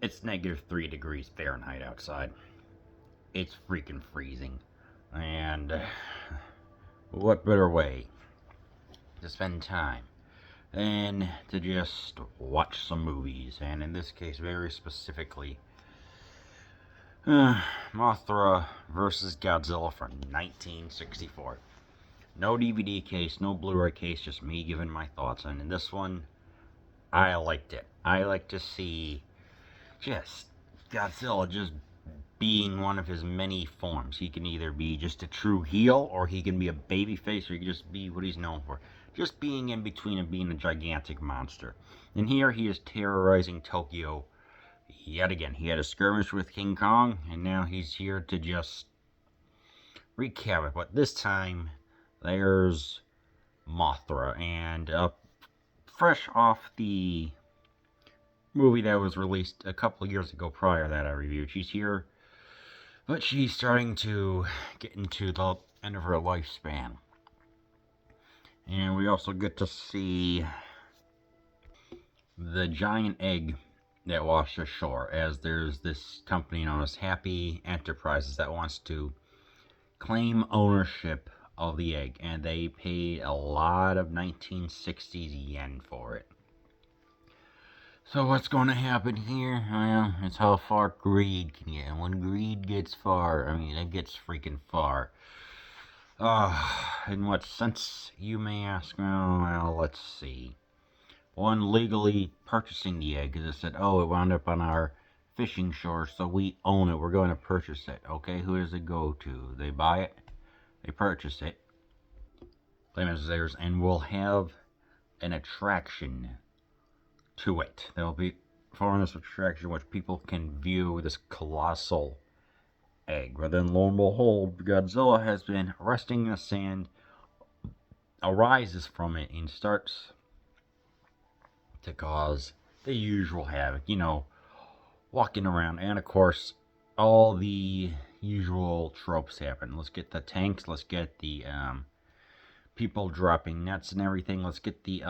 It's -3 degrees Fahrenheit outside. It's freaking freezing. And what better way to spend time than to just watch some movies? And in this case, very specifically, Mothra versus Godzilla from 1964. No DVD case, no Blu-ray case, just me giving my thoughts. And in this one, I liked it. I like to see just Godzilla just being one of his many forms. He can either be just a true heel, or he can be a baby face, or he can just be what he's known for. Just being in between and being a gigantic monster. And here he is terrorizing Tokyo yet again. He had a skirmish with King Kong, and now he's here to just wreak havoc. But this time, there's Mothra, and fresh off the movie that was released a couple of years ago prior that I reviewed. She's here, but she's starting to get into the end of her lifespan. And we also get to see the giant egg that washed ashore, as there's this company known as Happy Enterprises that wants to claim ownership of the egg, and they paid a lot of 1960s yen for it. So what's going to happen here? Well, it's how far greed can get. And when greed gets far, I mean, it gets freaking far. In what sense, you may ask? Well, let's see. One, legally purchasing the egg, because it said, oh, it wound up on our fishing shore, so we own it. We're going to purchase it. Okay, who does it go to? They buy it, they purchase it, claim it as theirs, and we'll have an attraction to it. There will be foreign attraction which people can view this colossal egg. But then lo and behold, Godzilla has been resting in the sand, arises from it, and starts to cause the usual havoc. You know, walking around, and of course, all the usual tropes happen. Let's get the tanks, let's get the people dropping nets and everything. Let's get the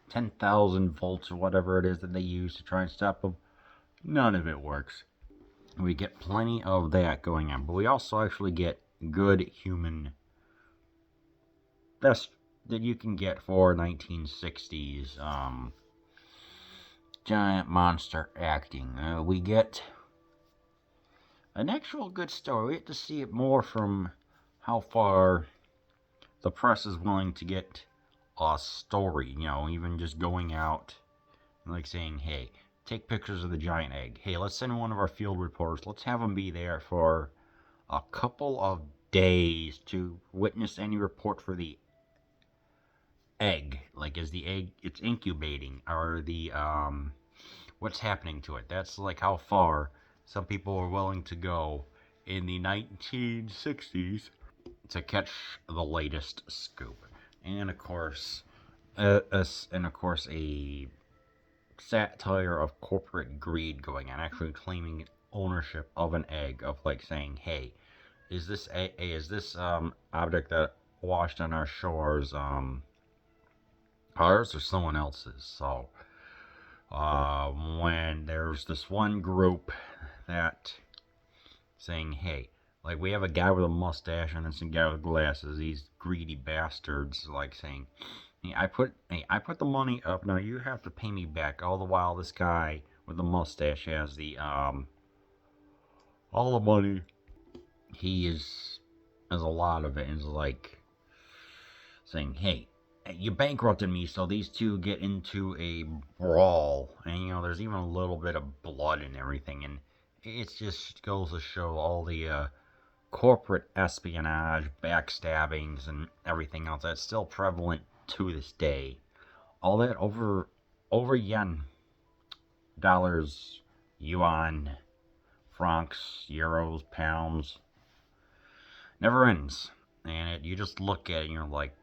10,000 volts or whatever it is that they use to try and stop them. None of it works. We get plenty of that going on, but we also actually get good human, best that you can get for 1960s giant monster acting. We get an actual good story. We get to see it more from how far the press is willing to get a story, you know, even just going out and like saying, hey, take pictures of the giant egg. Hey, let's send one of our field reporters. Let's have them be there for a couple of days to witness any report for the egg. Like, is the egg, it's incubating, or the, what's happening to it. That's like how far some people were willing to go in the 1960s to catch the latest scoop. And of course, a satire of corporate greed going on, actually claiming ownership of an egg, of like saying, "Hey, is this object that washed on our shores ours or someone else's?" So, when there's this one group that saying, "Hey, like, we have a guy with a mustache and then some guy with glasses. These greedy bastards, like, saying, hey, I put the money up. Now you have to pay me back." All the while, this guy with the mustache has the all the money. He has a lot of it, and is like saying, "Hey, you bankrupted me." So these two get into a brawl, and you know, there's even a little bit of blood and everything, and it just goes to show all the corporate espionage, backstabbings, and everything else that's still prevalent to this day. All that over yen, dollars, yuan, francs, euros, pounds, never ends. And you just look at it and you're like,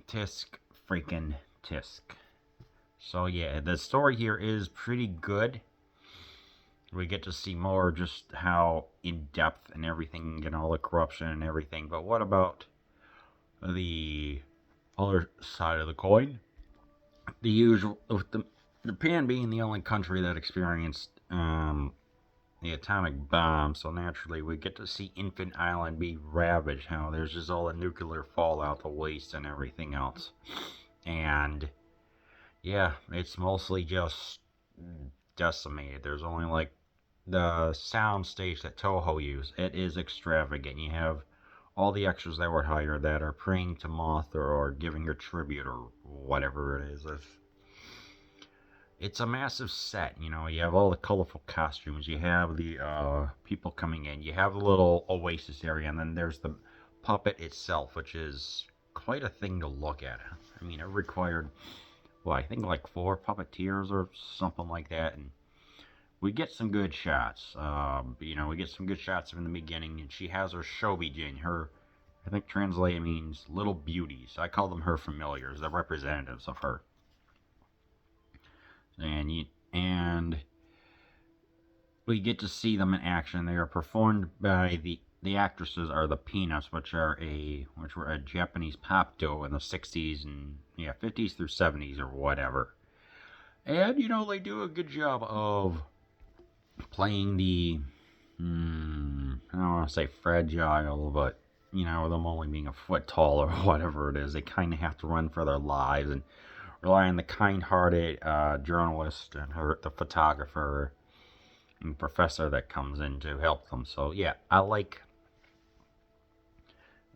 tisk freaking tisk. So yeah, the story here is pretty good. We get to see more just how in depth and everything, and all the corruption and everything. But what about the other side of the coin? The usual with the Japan being the only country that experienced the atomic bomb, so naturally we get to see Infant Island be ravaged. How there's just all the nuclear fallout, the waste, and everything else. And yeah, it's mostly just decimated. There's only like the sound stage that Toho use. It is extravagant. You have all the extras that were hired that are praying to Mothra or giving her tribute or whatever it is. It's a massive set, you know. You have all the colorful costumes. You have the people coming in. You have the little oasis area, and then there's the puppet itself, which is quite a thing to look at. I mean, it required, well, I think like 4 puppeteers or something like that, and we get some good shots. You know, we get some good shots in the beginning, and she has her Shobijin, her, I think translated means little beauties. I call them her familiars, the representatives of her. And we get to see them in action. They are performed by the actresses are the Peanuts, which were a Japanese pop duo in the 60s and 50s through 70s or whatever. And you know, they do a good job of playing the I don't want to say fragile, but you know, them only being a foot tall or whatever it is, they kind of have to run for their lives and rely on the kind-hearted journalist and the photographer and professor that comes in to help them. So yeah, I like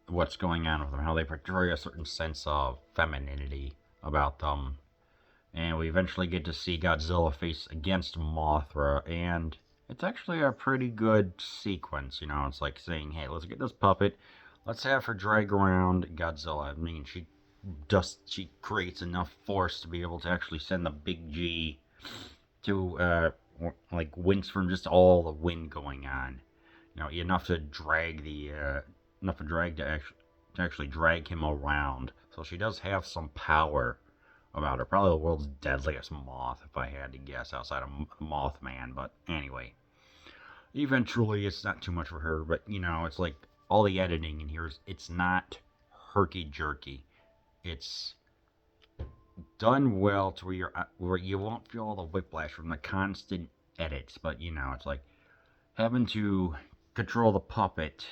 what's going on with them, how they portray a certain sense of femininity about them. And we eventually get to see Godzilla face against Mothra, and it's actually a pretty good sequence. You know, it's like saying, hey, let's get this puppet, let's have her drag around Godzilla. I mean, she creates enough force to be able to actually send the big G to like wince from just all the wind going on. You know, enough to drag to actually drag him around. So she does have some power about her. Probably the world's deadliest moth, if I had to guess, outside of Mothman. But anyway, eventually it's not too much for her. But you know, it's like all the editing in here it's not herky jerky. It's done well to where you won't feel all the whiplash from the constant edits. But you know, it's like having to control the puppet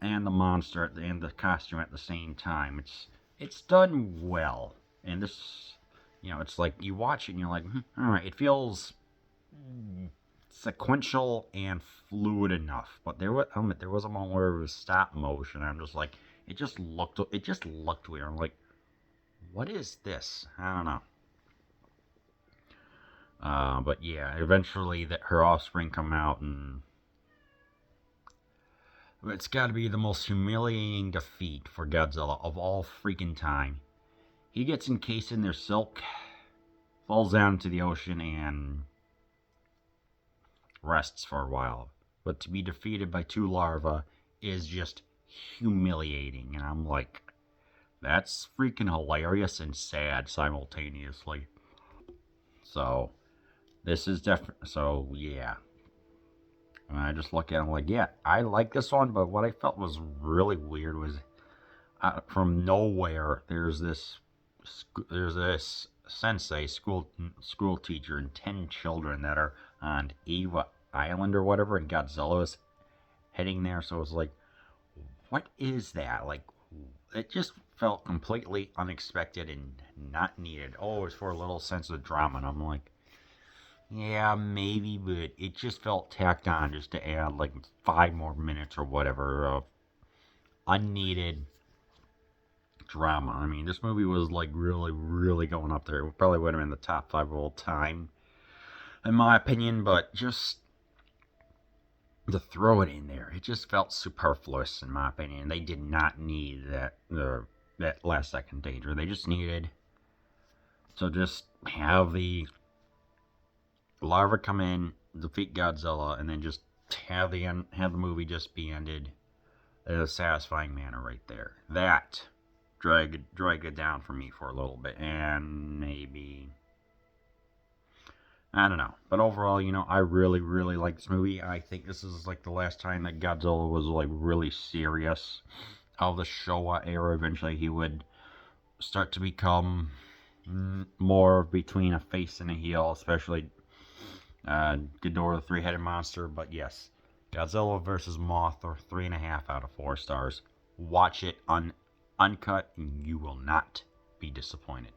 and the monster and the costume at the same time. It's done well, and this, you know, it's like you watch it and you're like, all right, it feels sequential and fluid enough. But there was a moment where it was stop motion. I'm just like, it just looked weird. I'm like, what is this? I don't know. But yeah, eventually her offspring come out, and it's got to be the most humiliating defeat for Godzilla of all freaking time. He gets encased in their silk, falls down into the ocean, and rests for a while. But to be defeated by 2 larvae is just humiliating, and I'm like, that's freaking hilarious and sad simultaneously. So, this is definitely, so yeah. And I just look at it like, yeah, I like this one, but what I felt was really weird was from nowhere, there's this sensei, school teacher, and 10 children that are on Eva Island or whatever, and Godzilla is heading there. So it's like, what is that? Like, it just felt completely unexpected and not needed. Oh, it was for a little sense of drama, and I'm like, yeah, maybe, but it just felt tacked on just to add like 5 more minutes or whatever of unneeded drama. I mean, this movie was like really, really going up there. It probably would have been the top 5 of all time, in my opinion, but just to throw it in there, it just felt superfluous, in my opinion. They did not need that last second danger. They just needed to just have the larva come in, defeat Godzilla, and then just have the movie just be ended in a satisfying manner right there. That drag it down for me for a little bit, and maybe, I don't know. But overall, you know, I really, really like this movie. I think this is like the last time that Godzilla was like really serious. Of the Showa era, eventually he would start to become more between a face and a heel, especially Ghidorah, the three-headed monster. But yes, Godzilla vs. Mothra, 3.5 out of 4 stars. Watch it uncut, and you will not be disappointed.